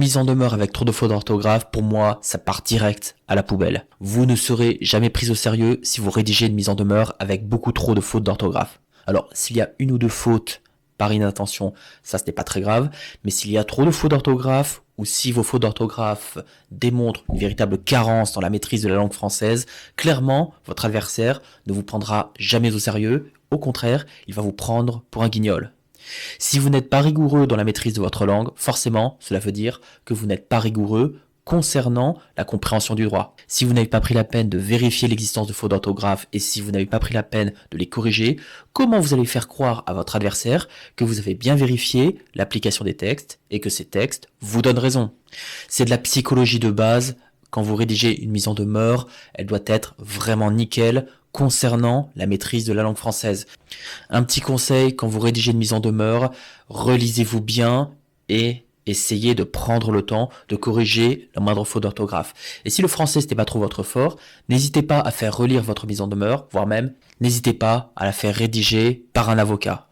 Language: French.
mise en demeure avec trop de fautes d'orthographe, pour moi, ça part direct à la poubelle. Vous ne serez jamais pris au sérieux si vous rédigez une mise en demeure avec beaucoup trop de fautes d'orthographe. Alors, s'il y a une ou deux fautes par inattention, ça ce n'est pas très grave, mais s'il y a trop de fautes d'orthographe, ou si vos fautes d'orthographe démontrent une véritable carence dans la maîtrise de la langue française, clairement, votre adversaire ne vous prendra jamais au sérieux, au contraire, il va vous prendre pour un guignol. Si vous n'êtes pas rigoureux dans la maîtrise de votre langue, forcément, cela veut dire que vous n'êtes pas rigoureux concernant la compréhension du droit. Si vous n'avez pas pris la peine de vérifier l'existence de fautes d'orthographe et si vous n'avez pas pris la peine de les corriger, comment vous allez faire croire à votre adversaire que vous avez bien vérifié l'application des textes et que ces textes vous donnent raison? C'est de la psychologie de base. Quand vous rédigez une mise en demeure, elle doit être vraiment nickel concernant la maîtrise de la langue française. Un petit conseil, quand vous rédigez une mise en demeure, relisez-vous bien et essayez de prendre le temps de corriger la moindre faute d'orthographe. Et si le français c'était pas trop votre fort, n'hésitez pas à faire relire votre mise en demeure, voire même n'hésitez pas à la faire rédiger par un avocat.